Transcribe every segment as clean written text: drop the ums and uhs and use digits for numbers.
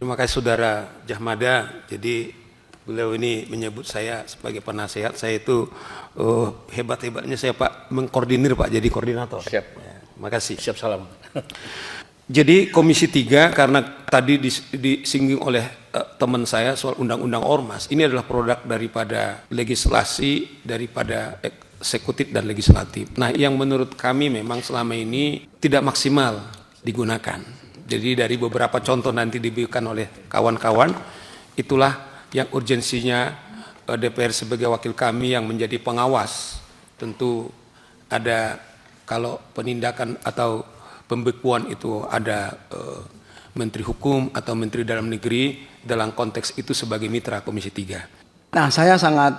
Terima kasih Saudara Jahmada. Jadi beliau ini menyebut saya sebagai penasehat. Saya itu hebat-hebatnya saya Pak mengkoordinir Pak, jadi koordinator. Siap. Ya, makasih. Siap salam. Jadi Komisi 3 karena tadi disinggung oleh teman saya soal Undang-Undang Ormas, ini adalah produk daripada legislasi, daripada eksekutif dan legislatif. Nah, yang menurut kami memang selama ini tidak maksimal digunakan. Jadi dari beberapa contoh nanti diberikan oleh kawan-kawan, itulah yang urgensinya DPR sebagai wakil kami yang menjadi pengawas. Tentu ada kalau penindakan atau pembekuan itu ada Menteri Hukum atau Menteri Dalam Negeri dalam konteks itu sebagai mitra Komisi 3. Nah, saya sangat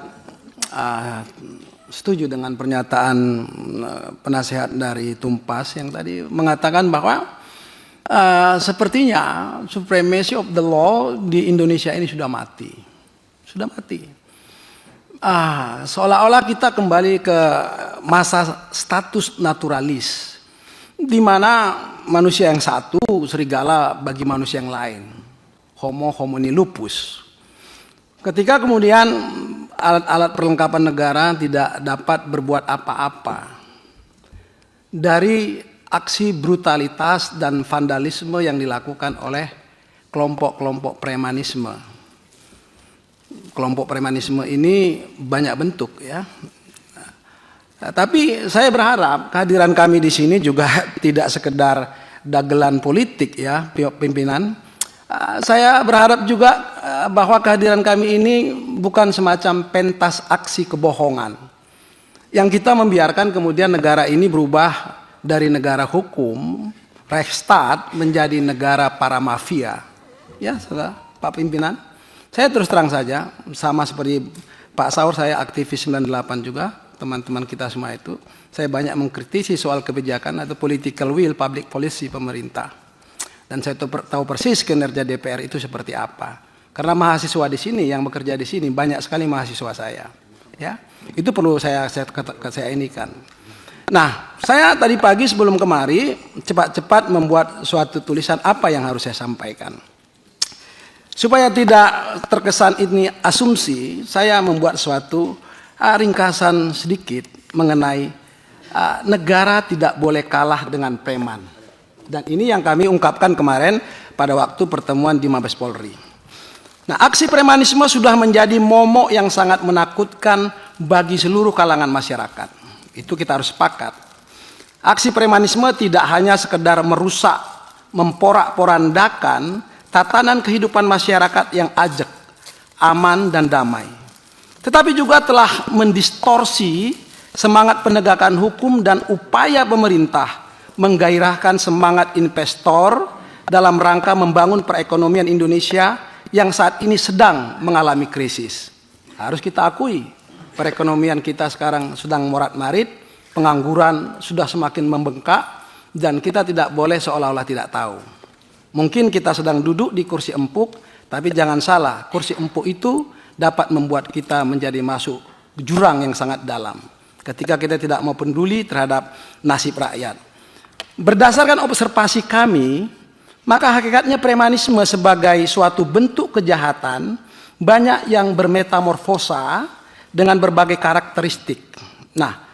setuju dengan pernyataan penasehat dari Tumpas yang tadi mengatakan bahwa sepertinya supremacy of the law di Indonesia ini sudah mati. Sudah mati. Seolah-olah kita kembali ke masa status naturalis, di mana manusia yang satu serigala bagi manusia yang lain, homo homini lupus. Ketika kemudian alat-alat perlengkapan negara tidak dapat berbuat apa-apa dari aksi brutalitas dan vandalisme yang dilakukan oleh kelompok-kelompok premanisme. Kelompok premanisme ini banyak bentuk ya. Nah, tapi saya berharap kehadiran kami di sini juga tidak sekedar dagelan politik ya, pimpinan. Saya berharap juga bahwa kehadiran kami ini bukan semacam pentas aksi kebohongan yang kita membiarkan kemudian negara ini berubah dari negara hukum, Rechtsstaat, menjadi negara para mafia. Ya, saudara, Pak Pimpinan. Saya terus terang saja, sama seperti Pak Saur, saya aktivis 98 juga. Teman-teman kita semua itu, saya banyak mengkritisi soal kebijakan atau political will, public policy pemerintah. Dan saya tahu persis kinerja DPR itu seperti apa. Karena mahasiswa di sini yang bekerja di sini banyak sekali mahasiswa saya. Ya, itu perlu saya inikan. Nah, saya tadi pagi sebelum kemari cepat-cepat membuat suatu tulisan apa yang harus saya sampaikan. Supaya tidak terkesan ini asumsi, saya membuat suatu ringkasan sedikit mengenai negara tidak boleh kalah dengan preman. Dan ini yang kami ungkapkan kemarin pada waktu pertemuan di Mabes Polri. Nah, aksi premanisme sudah menjadi momok yang sangat menakutkan bagi seluruh kalangan masyarakat. Itu kita harus sepakat. Aksi premanisme tidak hanya sekedar merusak, memporak-porandakan tatanan kehidupan masyarakat yang ajak, aman dan damai, tetapi juga telah mendistorsi semangat penegakan hukum dan upaya pemerintah menggairahkan semangat investor dalam rangka membangun perekonomian Indonesia yang saat ini sedang mengalami krisis. Harus kita akui, perekonomian kita sekarang sedang morat-marit, pengangguran sudah semakin membengkak, dan kita tidak boleh seolah-olah tidak tahu. Mungkin kita sedang duduk di kursi empuk, tapi jangan salah, kursi empuk itu dapat membuat kita menjadi masuk jurang yang sangat dalam ketika kita tidak mau peduli terhadap nasib rakyat. Berdasarkan observasi kami, maka hakikatnya premanisme sebagai suatu bentuk kejahatan banyak yang bermetamorfosa dengan berbagai karakteristik. Nah,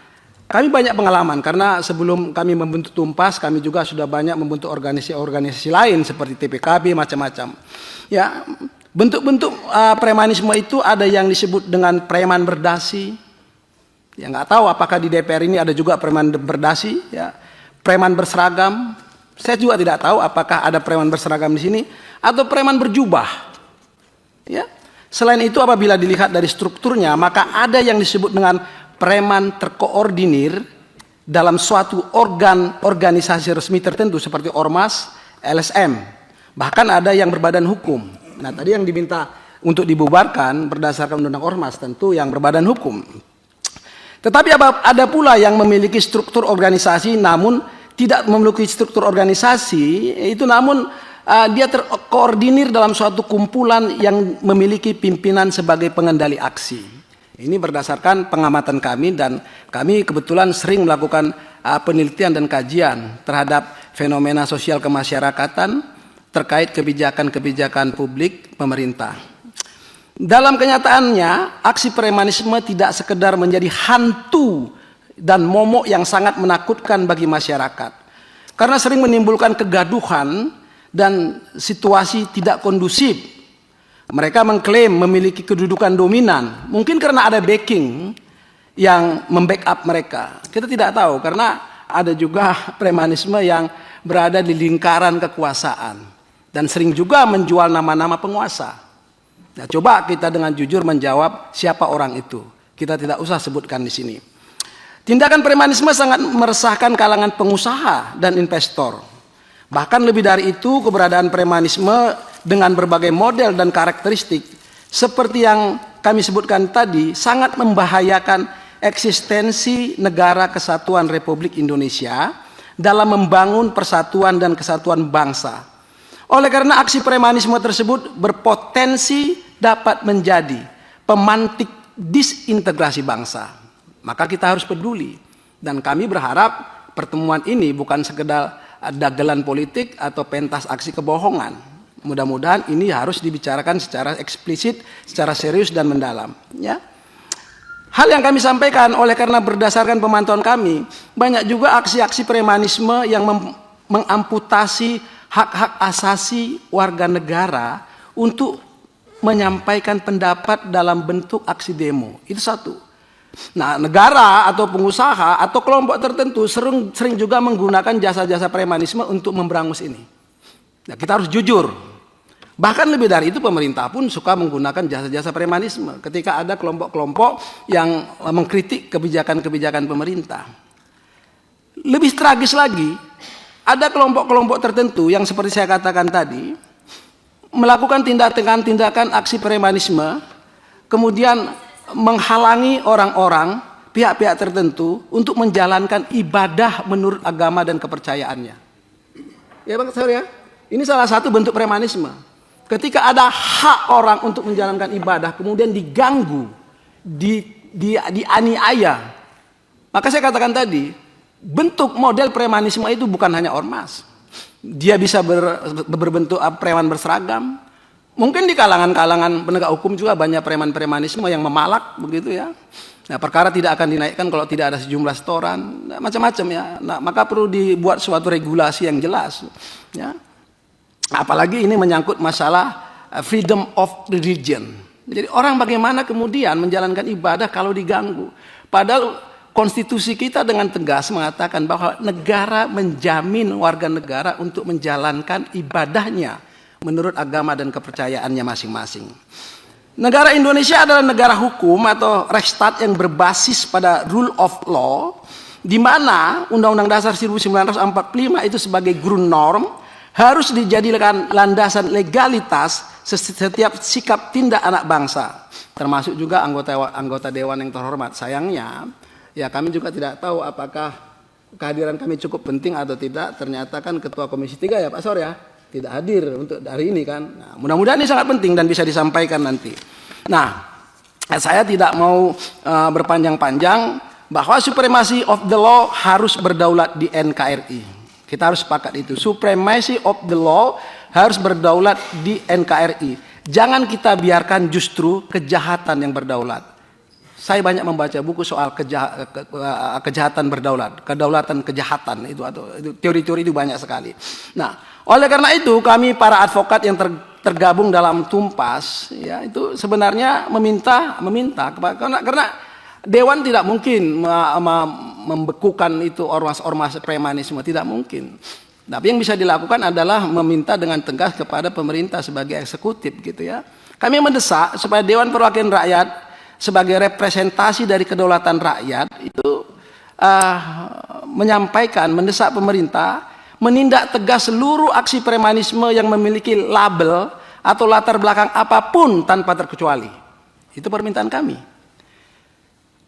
kami banyak pengalaman karena sebelum kami membentuk Tumpas, kami juga sudah banyak membentuk organisasi-organisasi lain seperti TPKB macam-macam. Ya, bentuk-bentuk premanisme itu ada yang disebut dengan preman berdasi. Ya, nggak tahu apakah di DPR ini ada juga preman berdasi, ya. Preman berseragam. Saya juga tidak tahu apakah ada preman berseragam di sini atau preman berjubah. Ya. Selain itu apabila dilihat dari strukturnya, maka ada yang disebut dengan preman terkoordinir dalam suatu organisasi resmi tertentu seperti Ormas, LSM. Bahkan ada yang berbadan hukum. Nah, tadi yang diminta untuk dibubarkan berdasarkan Undang-Undang Ormas tentu yang berbadan hukum. Tetapi ada pula yang memiliki struktur organisasi namun tidak memiliki struktur organisasi, itu namun dia terkoordinir dalam suatu kumpulan yang memiliki pimpinan sebagai pengendali aksi. Ini berdasarkan pengamatan kami dan kami kebetulan sering melakukan penelitian dan kajian terhadap fenomena sosial kemasyarakatan, terkait kebijakan-kebijakan publik pemerintah. Dalam kenyataannya, aksi premanisme tidak sekedar menjadi hantu dan momok yang sangat menakutkan bagi masyarakat, karena sering menimbulkan kegaduhan dan situasi tidak kondusif. Mereka mengklaim memiliki kedudukan dominan, mungkin karena ada backing yang membackup mereka. Kita tidak tahu, karena ada juga premanisme yang berada di lingkaran kekuasaan dan sering juga menjual nama-nama penguasa. Nah, coba kita dengan jujur menjawab siapa orang itu. Kita tidak usah sebutkan di sini. Tindakan premanisme sangat meresahkan kalangan pengusaha dan investor. Bahkan lebih dari itu, keberadaan premanisme dengan berbagai model dan karakteristik seperti yang kami sebutkan tadi sangat membahayakan eksistensi Negara Kesatuan Republik Indonesia dalam membangun persatuan dan kesatuan bangsa. Oleh karena aksi premanisme tersebut berpotensi dapat menjadi pemantik disintegrasi bangsa, maka kita harus peduli. Dan kami berharap pertemuan ini bukan sekedar dagelan politik atau pentas aksi kebohongan. Mudah-mudahan ini harus dibicarakan secara eksplisit, secara serius dan mendalam. Ya. Hal yang kami sampaikan oleh karena berdasarkan pemantauan kami, banyak juga aksi-aksi premanisme yang mengamputasi hak-hak asasi warga negara untuk menyampaikan pendapat dalam bentuk aksi demo. Itu satu. Nah, negara atau pengusaha atau kelompok tertentu sering juga menggunakan jasa-jasa premanisme untuk memberangus ini. Nah, kita harus jujur. Bahkan lebih dari itu, pemerintah pun suka menggunakan jasa-jasa premanisme ketika ada kelompok-kelompok yang mengkritik kebijakan-kebijakan pemerintah. Lebih tragis lagi, ada kelompok-kelompok tertentu yang seperti saya katakan tadi, melakukan tindakan-tindakan aksi premanisme, kemudian menghalangi orang-orang, pihak-pihak tertentu untuk menjalankan ibadah menurut agama dan kepercayaannya. Ya Bang Saur ya, ini salah satu bentuk premanisme. Ketika ada hak orang untuk menjalankan ibadah, kemudian diganggu, dianiaya. Maka saya katakan tadi, bentuk model premanisme itu bukan hanya ormas. Dia bisa berbentuk preman berseragam. Mungkin di kalangan-kalangan penegak hukum juga banyak preman-premanisme yang memalak begitu ya. Nah, perkara tidak akan dinaikkan kalau tidak ada sejumlah setoran, nah, macam-macam ya. Nah, maka perlu dibuat suatu regulasi yang jelas ya. Apalagi ini menyangkut masalah freedom of religion. Jadi orang bagaimana kemudian menjalankan ibadah kalau diganggu? Padahal konstitusi kita dengan tegas mengatakan bahwa negara menjamin warga negara untuk menjalankan ibadahnya menurut agama dan kepercayaannya masing-masing. Negara Indonesia adalah negara hukum atau Rechtsstaat yang berbasis pada rule of law, di mana Undang-Undang Dasar 1945 itu sebagai grundnorm harus dijadikan landasan legalitas setiap sikap tindak anak bangsa, termasuk juga anggota dewan yang terhormat. Sayangnya, ya kami juga tidak tahu apakah kehadiran kami cukup penting atau tidak. Ternyata kan Ketua Komisi 3 ya Pak Sor ya, tidak hadir untuk hari ini kan. Nah, mudah-mudahan ini sangat penting dan bisa disampaikan nanti. Nah, saya tidak mau berpanjang-panjang bahwa supremacy of the law harus berdaulat di NKRI. Kita harus sepakat itu. Supremacy of the law harus berdaulat di NKRI. Jangan kita biarkan justru kejahatan yang berdaulat. Saya banyak membaca buku soal kejahatan berdaulat, kedaulatan kejahatan itu atau teori-teori itu banyak sekali. Nah, oleh karena itu kami para advokat yang tergabung dalam Tumpas ya itu sebenarnya meminta karena dewan tidak mungkin membekukan itu ormas-ormas premanisme, tidak mungkin. Tapi yang bisa dilakukan adalah meminta dengan tegas kepada pemerintah sebagai eksekutif gitu ya. Kami mendesak supaya Dewan Perwakilan Rakyat sebagai representasi dari kedaulatan rakyat itu mendesak pemerintah menindak tegas seluruh aksi premanisme yang memiliki label atau latar belakang apapun tanpa terkecuali. Itu permintaan kami.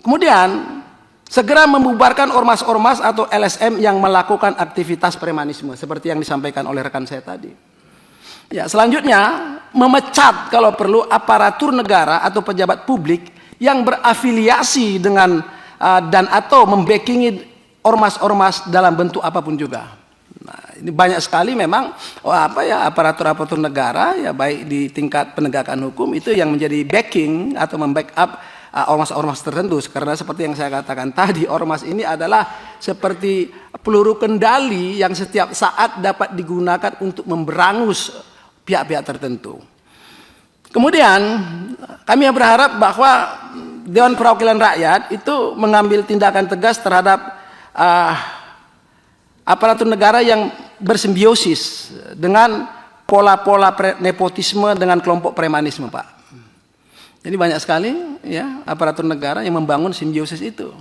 Kemudian segera membubarkan ormas-ormas atau LSM yang melakukan aktivitas premanisme seperti yang disampaikan oleh rekan saya tadi. Ya, selanjutnya memecat kalau perlu aparatur negara atau pejabat publik yang berafiliasi dengan dan atau membackingi ormas-ormas dalam bentuk apapun juga. Nah, Ini banyak sekali memang aparatur-aparatur negara ya baik di tingkat penegakan hukum itu yang menjadi backing atau membackup ormas-ormas tertentu, karena seperti yang saya katakan tadi, ormas ini adalah seperti peluru kendali yang setiap saat dapat digunakan untuk memberangus pihak-pihak tertentu. Kemudian kami berharap bahwa Dewan Perwakilan Rakyat itu mengambil tindakan tegas terhadap aparatur negara yang bersimbiosis dengan pola-pola nepotisme dengan kelompok premanisme, Pak. Jadi banyak sekali ya aparatur negara yang membangun simbiosis itu.